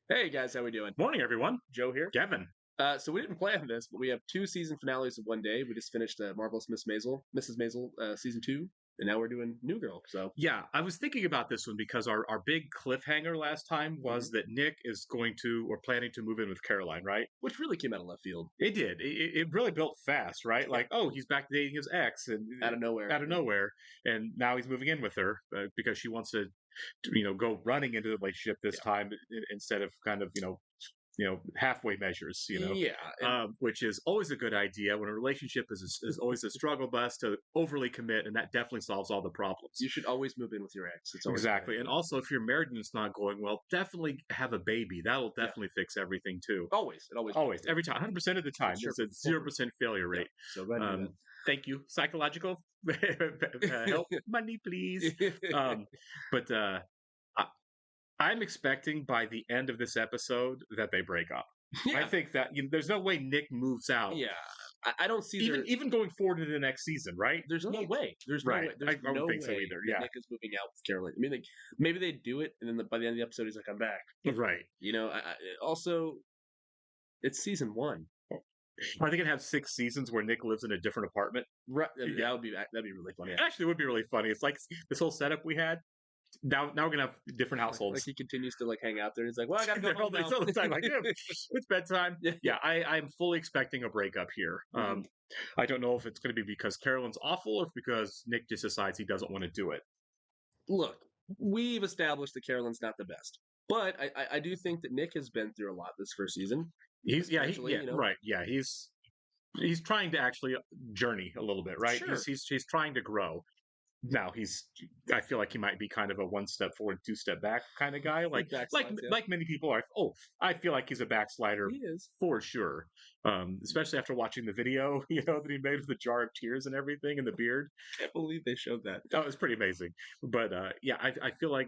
Hey guys, how we doing? Morning, everyone. Joe here. Kevin. So we didn't plan this, but we have two season finales of one day. We just finished Marvelous Mrs. Maisel, season 2, and now we're doing New Girl. So Yeah, I was thinking about this one because our big cliffhanger last time was that Nick is going to or planning to move in with Caroline, right? which really came out of left field, It did. It really built fast, right? Yeah. Like, oh, he's back dating his ex, and out of nowhere. and now he's moving in with her because she wants to, go running into the relationship this time instead of kind of, halfway measures, Yeah, and which is always a good idea when a relationship is always a struggle bus to overly commit, and that definitely solves all the problems. you should always move in with your ex. It's always Exactly. better. And also, if you're married and it's not going well, definitely have a baby. That'll Yeah. defelly fix everything too. Always, it always, Always, every time, 100% of the time. Sure, It's a 0% failure Yeah. rate. So go ahead and do Thank you. Psychological help, money, please. that. But I- I'm expecting by the end of this episode that they break up. I Yeah, think that there's no way Nick moves out. yeah. I don't see Even going forward into the next season, right? There's no way. There's no Right. way. There's I don't no think so way either, that yeah. Nick is moving out with Caroline. I mean, like, maybe they do it, and then by the end of the episode, he's like, "I'm back." Right. Also, it's season 1. Are they gonna have 6 seasons where Nick lives in a different apartment? Right, Yeah. that'd be really funny. Actually, it would be really funny. It's like this whole setup we had. Now we're gonna have different Like households. he continues to hang out there. And he's like, "Well, I gotta go They're all home now." the time like, yeah, it's bedtime. Yeah. I'm fully expecting a breakup here. Mhm. I don't know if it's going to be because Carolyn's awful or if because Nick just decides he doesn't want to do it. Look, we've established that Carolyn's not the best, but I do think that Nick has been through a lot this first season. Especially, Right. Yeah, he's trying to actually journey a little bit, right? Sure. He's trying to grow. Now I feel like he might be kind of a 1 step forward, 2 step back kind of guy. Like Backslides, yeah. like many people are. Oh, I feel like he's a backslider He is. for sure. Especially after watching the video, that he made with the jar of tears and everything and the beard. I can't believe they showed that. That was pretty amazing. But I feel like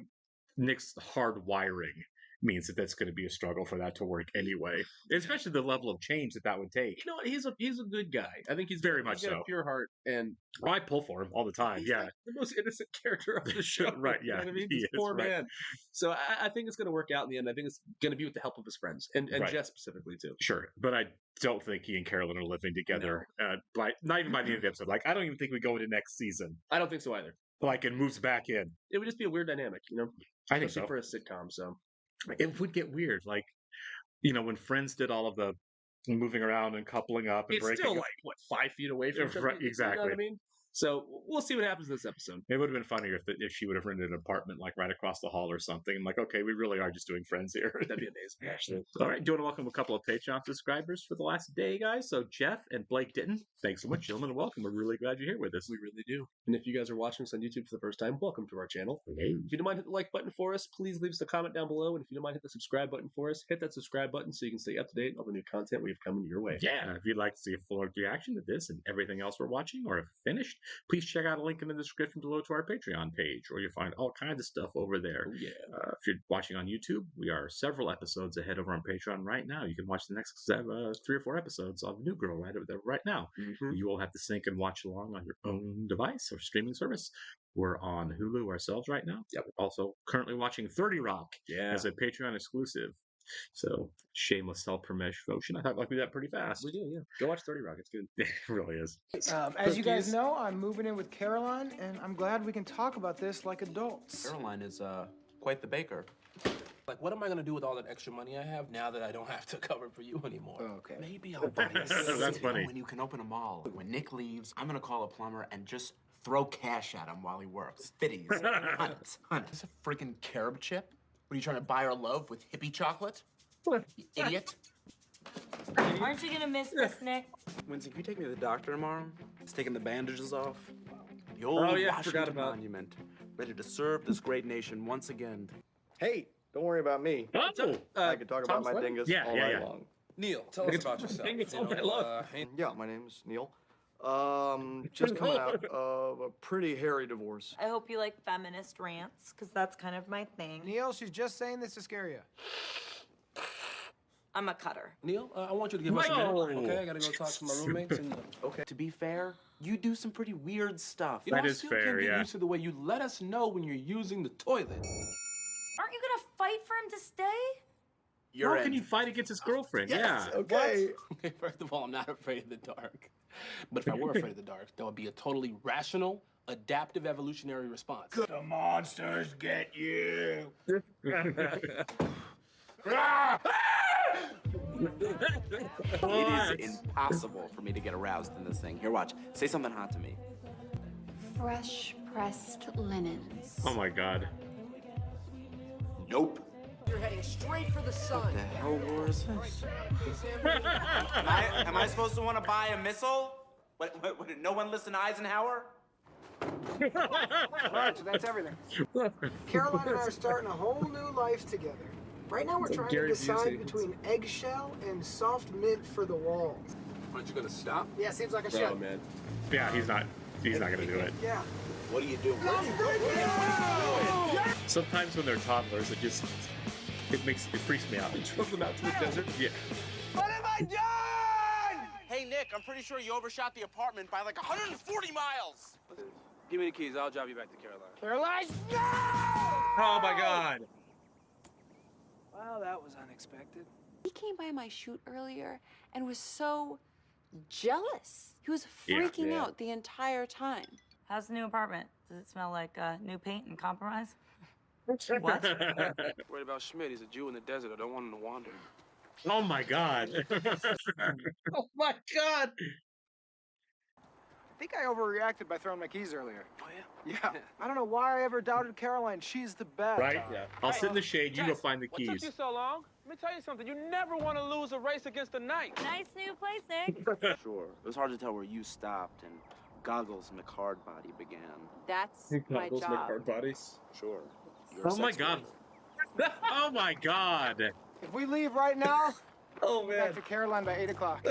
Nick's hard wiring means that that's going to be a struggle for that to work anyway. Especially the level of change that would take. You know what? He's a good guy. I think he's Very he's much got so. a pure heart, and I pull for him all the time. he's Yeah. like the most innocent character of the show. Right, You know yeah, what I mean? he This is, poor right. man. So I think it's going to work out in the end. I think it's going to be with the help of his friends and Right. Jess specifically too. Sure, but I don't think he and Carolyn are living together. Not even by the end of the episode. Like, I don't even think we go into next season. I don't think so either. Like, it moves back in. It would just be a weird dynamic, I think especially so. for a sitcom. So It would get weird. Like, when Friends did all of the moving around and coupling up and it's breaking still up, 5 feet away from each other. Right, You know what I exactly. mean? So we'll see what happens this episode. It would have been funnier if she would have rented an apartment like right across the hall or something. I'm like, okay, we really are just doing Friends here. That'd be amazing, actually. All right, do you want to welcome a couple of Patreon subscribers for the last day, guys? So Jeff and Blake Ditton, thanks so much, gentlemen, and welcome. We're really glad you're here with us. We really do. And if you guys are watching us on YouTube for the first time, welcome to our channel. Hey. If you don't mind, hit the like button for us. Please leave us a comment down below. And if you don't mind, hit the subscribe button for us. Hit that subscribe button so you can stay up to date on the new content we have coming your way. Yeah, if you'd like to see a full reaction to this and everything else we're watching, or if finished, please check out a link in the description below to our Patreon page, or you'll find all kinds of stuff over there. Oh, yeah. If you're watching on YouTube, we are several episodes ahead over on Patreon right now. You can watch the next 3 or 4 episodes of New Girl right over there right now. Mhm. You will have to sync and watch along on your own device or streaming service. We're on Hulu ourselves right now. Yep. We're also currently watching 30 Rock Yeah. as a Patreon exclusive. So, shameless self-promotion. I thought I'd do that pretty fast. We do, yeah. Go watch 30 Rock. It's good. It really is. As you guys know, I'm moving in with Caroline, and I'm glad we can talk about this like adults. Caroline is quite the baker. Like, what am I gonna do with all that extra money I have now that I don't have to cover for you anymore? Okay. Maybe I'll buy a That's funny. when you can open a mall. When Nick leaves, I'm gonna call a plumber and just throw cash at him while he works. Fitties. Hunts. Is a freaking carob chip? What are you trying to buy her love with hippie chocolate? You idiot. Aren't you gonna miss this, Nick? Winston, can you take me to the doctor tomorrow? He's taking the bandages off. The old Oh, yeah, I Washington forgot about- Monument, ready to serve this great nation once again. Hey, don't worry about me. Oh! I can talk about Tom my Sawyer? dingus Yeah, all yeah, night yeah. long. Neil, tell us about yourself. Dingus all night long. Yeah, my name's Neil. Just coming out of a pretty hairy divorce. I hope you like feminist rants, because that's kind of my thing. Neil, she's just saying this to scare you. I'm a cutter. Neil, I want you to give us a No. minute. Okay, I gotta go talk to my roommates. And Okay. To be fair, you do some pretty weird stuff. you know, That I is still fair, can't get yeah. used to the way you let us know when you're using the toilet. Aren't you gonna fight for him to stay? You're How can in. you fight against his girlfriend? Yes, Yeah. okay. Okay, first of all, I'm not afraid of the dark. But if I were afraid of the dark, that would be a totally rational, adaptive evolutionary response. The monsters get you. It is impossible for me to get aroused in this thing. Here, watch. Say something hot to me. Fresh pressed linens. Oh my god. Nope. You're heading straight for the sun. The hell war is this? Am I supposed to want to buy a missile? What, did no one listen to Eisenhower? Alright, so that's everything. Caroline and I are starting a whole new life together. Right now we're It's like trying to Gary decide Busey. between eggshell and soft mint for the walls. Aren't you gonna stop? Yeah, seems like a Oh shit. man. Yeah, he's not gonna do it. Yeah. What are you doing? Sometimes when they're toddlers, it freaks me out. Drove them out to the desert. Yeah. What have I done? Hey, Nick, I'm pretty sure you overshot the apartment by like 140 miles. Give me the keys. I'll drive you back to Carolina. Caroline? Oh my god. Well, that was unexpected. He came by my shoot earlier and was so jealous. He was Yeah, freaking yeah. out the entire time. How's the new apartment? Does it smell like new paint and compromise? What? Worried about Schmidt. He's a Jew in the desert. I don't want him to wander. Oh my god. Oh my god. I think I overreacted by throwing my keys earlier. Oh, Yeah. I don't know why I ever doubted Caroline. She's the best. Right? Yeah. I'll sit in the shade, you go find the What took keys. you so long? Let me tell you something. You never want to lose a race against the night. Nice new place, Nick. Sure. It was hard to tell where you stopped and Goggles McHardbody began. That's my Goggles make job. hard bodies. Sure. You're a Oh my sex god. worker. Oh my god. If we leave right now, Oh we're back to Caroline by 8 o'clock.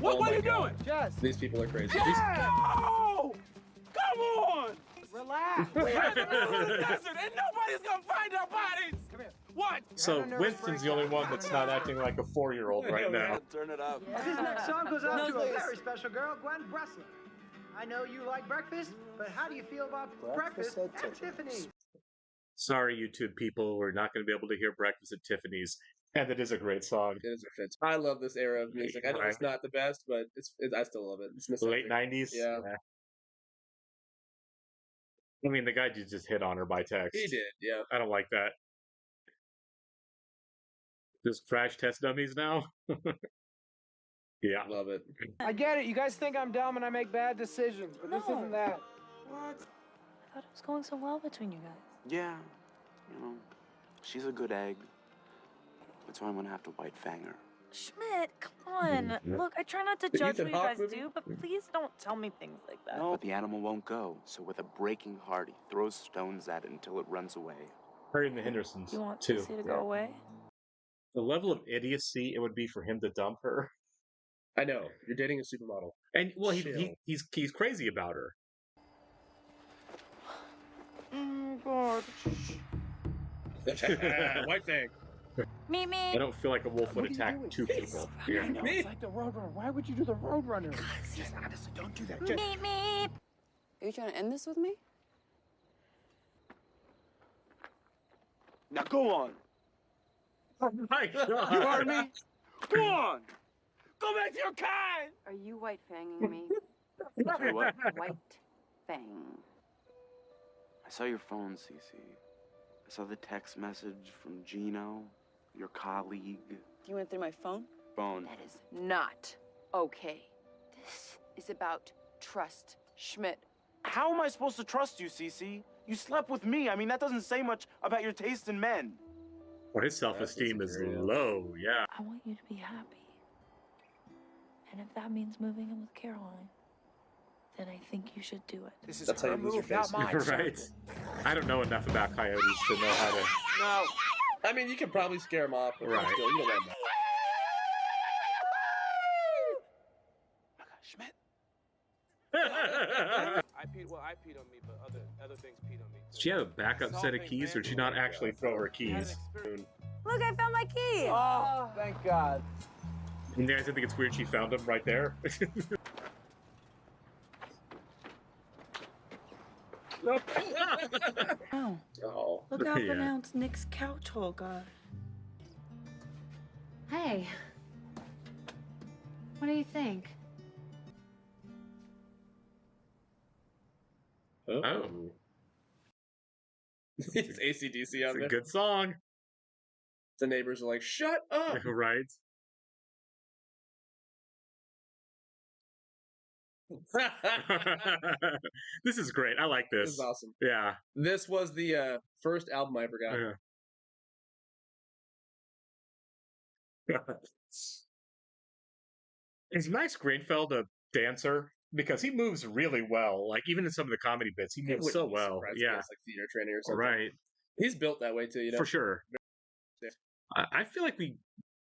What are you doing? Jess, These people are crazy. No! Come on! relax. We're in the middle of the desert and nobody's gonna find our bodies! Come here. What? So Having a nervous Winston's the only breakdown. one that's not acting like a 4-year-old right now. Turn it up. This next song goes out to a please. very special girl, Gwen Bressler. I know you like breakfast, but how do you feel about breakfast at Tiffany's? Sorry, YouTube people, we're not going to be able to hear Breakfast at Tiffany's. And it is a great song. It is a fit. I love this era of music. I know it's not the best, but I still love it. It's nostalgic. Late 90s? Yeah. I mean, the guy just hit on her by text. He did, yeah. I don't like that. Just crash test dummies now? Yeah. Love it. I get it. You guys think I'm dumb and I make bad decisions, but this No. isn't that. What? I thought it was going so well between you guys. Yeah. You know, she's a good egg. That's why I'm gonna have to white fang her. Schmidt, come on. Look, I try not to The judge Ethan what you Hawke guys movie? do, but please don't tell me things like that. No, but the animal won't go. So with a breaking heart, he throws stones at it until it runs away. Her and the Hendersons, You want too. Cece to go away? The level of idiocy it would be for him to dump her. I know. You're dating a supermodel. And, well, Chill. he's crazy about her. Oh, God. White thing. Meet I me. don't feel like a wolf would attack two people. I know, it's like the Roadrunner. Why would you do the Roadrunner? Just honestly, don't do that. Just... Meet me. Are you trying to end this with me? Now go on. Oh my god! You heard me? Go on. Go back to your kind. Are you white fanging me? Sorry, what? White fang. I saw your phone, Cece. I saw the text message from Gino, your colleague. You went through my phone? Phone. That is not okay. This is about trust, Schmidt. How am I supposed to trust you, Cece? You slept with me. I mean, that doesn't say much about your taste in men. Well, his self-esteem is disagree, yeah. low, yeah. I want you to be happy. And if that means moving in with Caroline, then I think you should do it. This is That's how her you lose your move, not face. mine. son. Right? I don't know enough about coyotes to know how to... No. I mean, you can probably scare them off, but Right. still, you don't let them. Schmidt. I peed on me, but other things peed on me. Does she have a backup set of keys, or did she not actually throw her keys? Look, I found my key. Oh, thank God. And you guys think it's weird she found him right there? Oh, Oh. look how Yeah. pronounced Nick's couch hole got. Hey. What do you think? Oh. It's AC/DC It's on a there. good song. The neighbors are like, "Shut up!" Right. This is great. I like This this. is awesome. Yeah. This was the first album I ever got. Is Max Greenfeld a dancer? Because he moves really well. Like even in some of the comedy bits, he It moves wouldn't so be well. surprised if he Yeah. has, like theater training or something. Right. He's built that way too, you know. For sure. I feel like we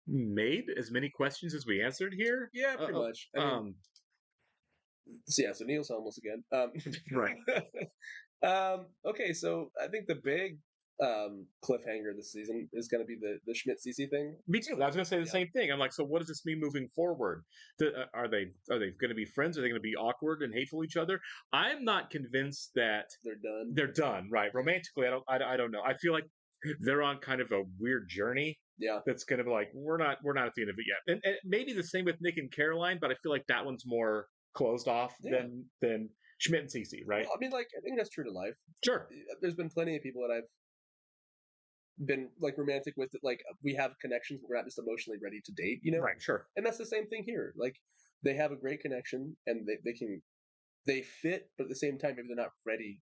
made as many questions as we answered here. Yeah, pretty much. I mean, so yeah, so Neil's homeless again. Right. Okay, so I think the big cliffhanger this season is going to be the Schmidt CC thing. Me too. I was going to say the same thing. I'm like, so what does this mean moving forward? Are they going to be friends? Are they going to be awkward and hateful each other? I'm not convinced that they're done. They're done. Right. Romantically, I don't know. I feel like they're on kind of a weird journey. Yeah. That's going to be like we're not at the end of it yet. And maybe the same with Nick and Caroline, but I feel like that one's more closed off than Schmidt and Cece, right? Well, I mean, like I think that's true to life. Sure. There's been plenty of people that I've been like romantic with it, like we have connections, but we're not just emotionally ready to date, you know? Right, sure. And that's the same thing here. Like they have a great connection and they fit, but at the same time maybe they're not ready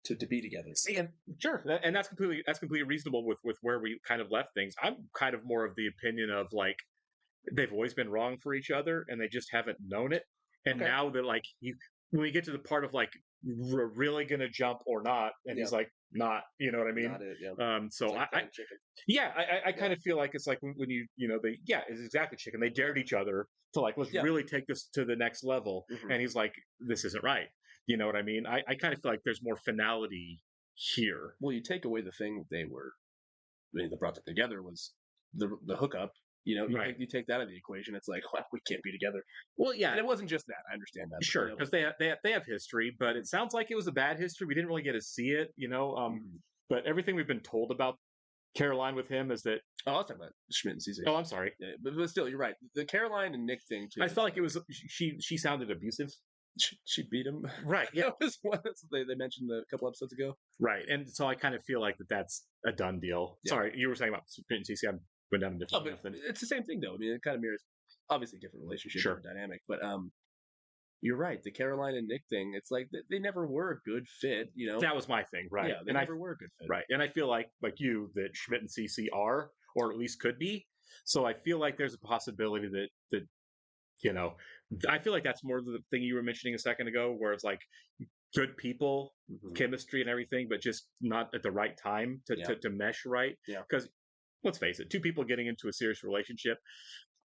to be together. See, and sure, and that's completely reasonable with where we kind of left things. I'm kind of more of the opinion of like they've always been wrong for each other and they just haven't known it. And now they're like when we get to the part of like we're really gonna jump or not, and he's like not, you know what I mean? Not it, yeah. So like I kind of feel like it's like when you they it's exactly chicken. They dared each other to like let's really take this to the next level, and he's like this isn't right. You know what I mean? I kind of feel like there's more finality here. Well, you take away the thing that brought them together was the hookup. You know, you take that out of the equation. It's like, well, we can't be together. Well, yeah, and it wasn't just that. I understand that. Sure, because they have history, but it sounds like it was a bad history. We didn't really get to see it, you know. But everything we've been told about Caroline with him is that. Oh, I'll talk about Schmidt and Cece. Oh, I'm sorry, but still, you're right. The Caroline and Nick thing too. I felt like it was she sounded abusive. She beat him. Right. Yeah. That was one they mentioned a couple episodes ago. Right. And so I kind of feel like that's a done deal. Yeah. Sorry, you were saying about Schmidt and CC. I went down a different path. It's the same thing though. I mean, it kind of mirrors obviously different relationship dynamic, but you're right. The Caroline and Nick thing, it's like they never were a good fit, you know. That was my thing, right? Yeah, they never were a good fit. Right. And I feel like you that Schmidt and CC are, or at least could be. So I feel like there's a possibility that you know, I feel like that's more the thing you were mentioning a second ago, where it's like good people, chemistry and everything, but just not at the right time to mesh right. Yeah. Because let's face it, two people getting into a serious relationship,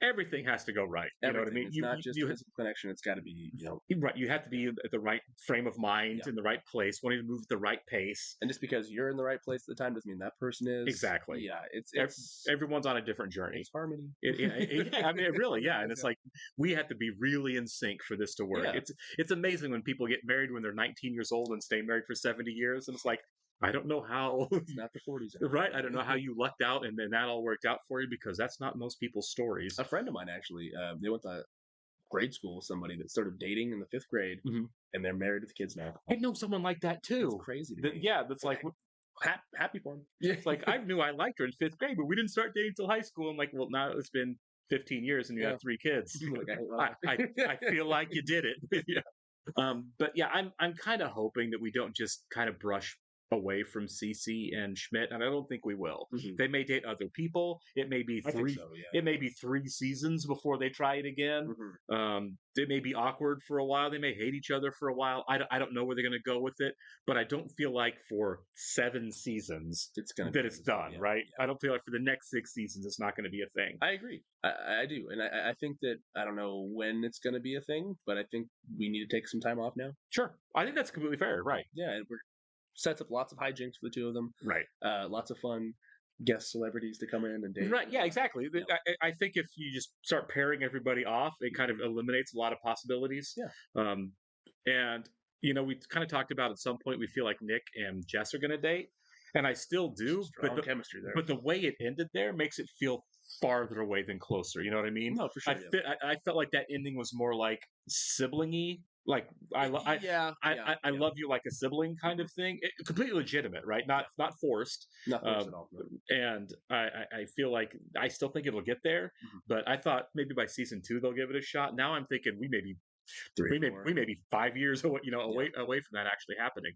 everything has to go right. You know what I mean? It's not just a physical connection. It's got to be, you know, right. You have to be at the right frame of mind, in the right place, wanting to move at the right pace. And just because you're in the right place at the time doesn't mean that person is. Exactly. Yeah. It's everyone's on a different journey. It's harmony. I mean, it really, and it's like we have to be really in sync for this to work. Yeah. It's amazing when people get married when they're 19 years old and stay married for 70 years, and it's like, I don't know how. It's not the 40s. Right. I don't know how you lucked out and then that all worked out for you, because that's not most people's stories. A friend of mine, actually, they went to grade school with somebody that started dating in the 5th grade, and they're married with kids now. I know someone like that too. It's crazy. That's like happy for him. It's like I knew I liked her in 5th grade, but we didn't start dating till high school. I'm like, well, now it's been 15 years and you have 3 kids. Like, I feel like you did it. But yeah, I'm kind of hoping that we don't just kind of brush away from CC and Schmidt, and I don't think we will. They may date other people. It may be It may be 3 seasons before they try it again. They may be awkward for a while. They may hate each other for a while. I don't know where they're going to go with it, but I don't feel like for 7 seasons it's done. Right? I don't feel like for the next 6 seasons it's not going to be a thing. I agree. I do, and I think that I don't know when it's going to be a thing, but I think we need to take some time off now. Sure, I think that's completely fair. Right? Yeah, and sets up lots of hijinks for the two of them. Right. Lots of fun guest celebrities to come in and date. Right. Yeah, exactly. Yeah. I think if you just start pairing everybody off, it kind of eliminates a lot of possibilities. Yeah. And, you know, we kind of talked about at some point we feel like Nick and Jess are going to date. and I still do. Strong chemistry there. But the way it ended there makes it feel farther away than closer. You know what I mean? No, for sure. I felt like that ending was more like sibling-y. Like I love you like a sibling kind of thing. Completely legitimate, right? Not forced. Not forced at all. No. And I feel like I still think it'll get there, but I thought maybe by season 2 they'll give it a shot. Now I'm thinking we may be 5 years away, away from that actually happening.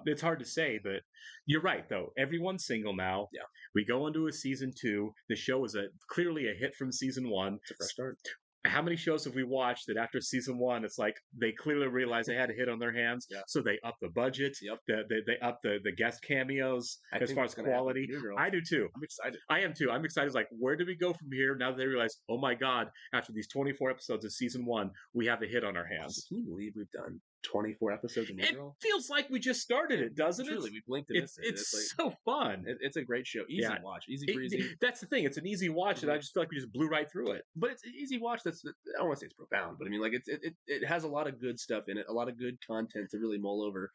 It's hard to say, but you're right though. Everyone's single now. Yeah. We go into a season 2. The show is clearly a hit from season 1. It's a fresh start. How many shows have we watched that after season 1, it's like they clearly realized they had a hit on their hands, so they up the budget, they up the guest cameos as far as quality. I do too. I'm excited. I am too. I'm excited. It's like, where do we go from here now that they realize, oh my God, after these 24 episodes of season 1, we have a hit on our hands. Can you believe we've done 24 episodes of New Girl? It feels like we just started it, doesn't it? Truly, we blinked and missed it. It's so fun. It's a great show. Easy watch. Easy breezy. That's the thing. It's an easy watch, and I just feel like we just blew right through it. But it's an easy watch. I don't want to say it's profound, but I mean, like it has a lot of good stuff in it, a lot of good content to really mull over,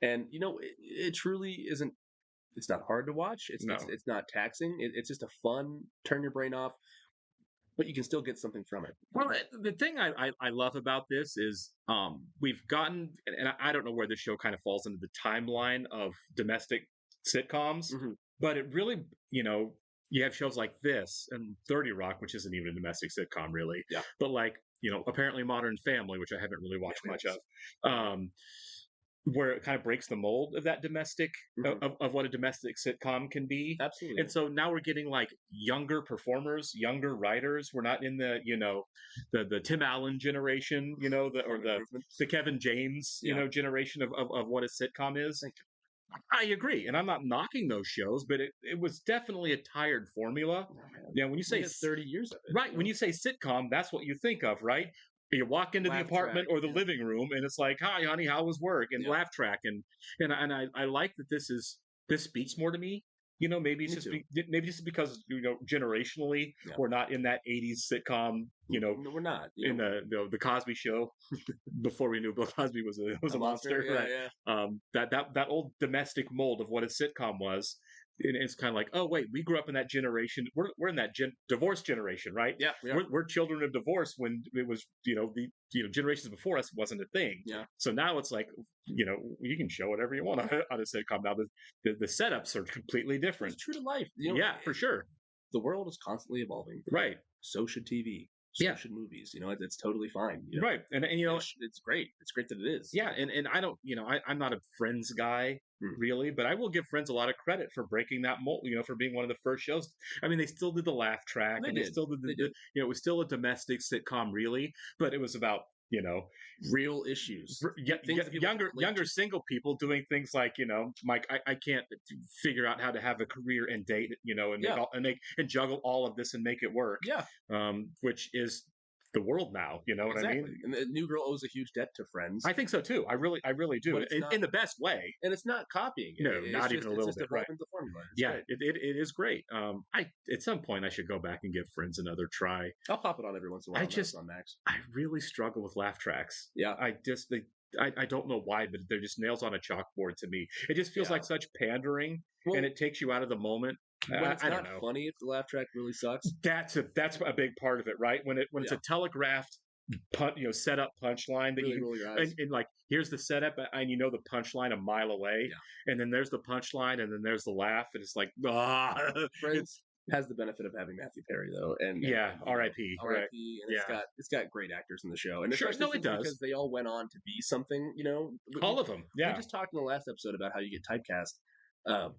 and it truly isn't. It's not hard to watch. It's not taxing. It's just a fun turn your brain off, but you can still get something from it. Well, the thing I love about this is we've gotten, and I don't know where this show kind of falls into the timeline of domestic sitcoms, but it really, you have shows like this and 30 Rock, which isn't even a domestic sitcom really, but like, apparently Modern Family, which I haven't really watched much of, where it kind of breaks the mold of that domestic, of what a domestic sitcom can be. Absolutely. And so now we're getting like younger performers, younger writers. We're not in the, the Tim Allen generation, or the Kevin James, generation of what a sitcom is. I agree. And I'm not knocking those shows, but it was definitely a tired formula. When you say 30 years of it. Right. When you say sitcom, that's what you think of, right? You walk into the apartment or the living room, and it's like, "Hi, honey, how was work?" and laugh track, and I like that this speaks more to me. Maybe it's maybe just because generationally we're not in that '80s sitcom. No, we're not in the Cosby Show before we knew Bill Cosby was a monster. Yeah, right? yeah. That old domestic mold of what a sitcom was. And it's kind of like, oh wait, we grew up in that generation. We're in that divorce generation, right? Yeah, we're children of divorce when it was the generations before us wasn't a thing. Yeah. So now it's like you can show whatever you want on a sitcom. Now the setups are completely different. It's true to life. Yeah, for sure. The world is constantly evolving. Right. So should TV. So should movies. It's totally fine. Right. And it's great. It's great that it is. Yeah. And I don't, I'm not a Friends guy really, but I will give Friends a lot of credit for breaking that mold, for being one of the first shows. I mean, they still did the laugh track, they still did it was still a domestic sitcom really, but it was about, real issues. Younger single people doing things like, Mike, I can't figure out how to have a career and date, and juggle all of this and make it work. Yeah. Which is the world now, what I mean? And the New Girl owes a huge debt to Friends. I think so too. I really do. In the best way. And it's not copying it. No, not even a little bit. Right. The formula. It is great. At some point I should go back and give Friends another try. I'll pop it on every once in a while. On Max. I really struggle with laugh tracks. Yeah. I don't know why, but they're just nails on a chalkboard to me. It just feels like such pandering, and it takes you out of the moment. When it's not funny, if the laugh track really sucks. That's a big part of it, right? When it's a telegraphed setup punchline that really and like here's the setup and the punchline a mile away, and then there's the punchline and then there's the laugh, and it's like Friends has the benefit of having Matthew Perry though, and R.I.P. R.I.P. And it's got great actors in the show, and it does because they all went on to be something. All of them. Yeah, we just talked in the last episode about how you get typecast.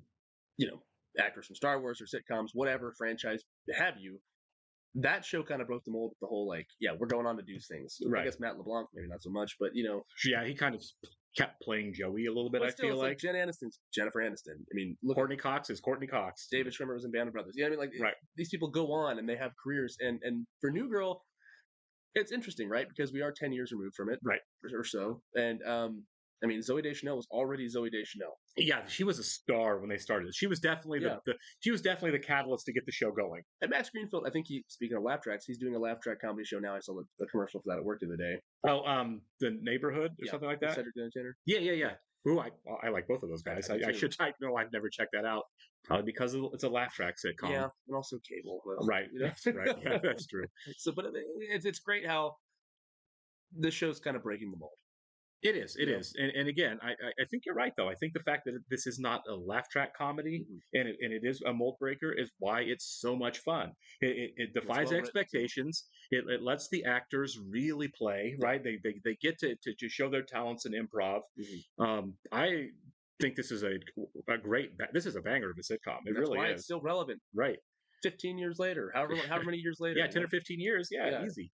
Actors from Star Wars or sitcoms, whatever franchise have you. That show kind of broke the mold with the whole we're going on to do things. Right. I guess Matt LeBlanc maybe not so much, but yeah, he kind of kept playing Joey a little bit. I feel like Jen Aniston's Jennifer Aniston. I mean, Courtney Cox is Courtney Cox. David Schwimmer was in Band of Brothers. I mean, these people go on and they have careers. And for New Girl, it's interesting, right? Because we are 10 years removed from it, right, or so. And I mean, Zooey Deschanel was already Zooey Deschanel. Yeah, she was a star when they started. She was definitely the catalyst to get the show going. And Max Greenfield, I think speaking of laugh tracks, he's doing a laugh track comedy show now. I saw the commercial for that at work the other day. Oh, The Neighborhood or something like that. Cedric the Entertainer. Yeah. Ooh, I like both of those guys. I should. I know I've never checked that out. Probably because it's a laugh track sitcom. Yeah, and also cable. But, Right. Right. Yeah, that's true. So, but it's great how this show's kind of breaking the mold. It is. It is. And again, I think you're right, though. I think the fact that this is not a laugh track comedy and it is a mold breaker is why it's so much fun. It defies expectations. It lets the actors really play, right? They get to show their talents in improv. I think this is a great, this is a banger of a sitcom. It really is. It's still relevant. Right. 15 years later, however many years later. Yeah, 10 or 15 years. Yeah, easy.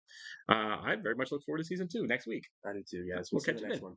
I very much look forward to season 2 next week. I do too. Yeah, we'll catch you next one.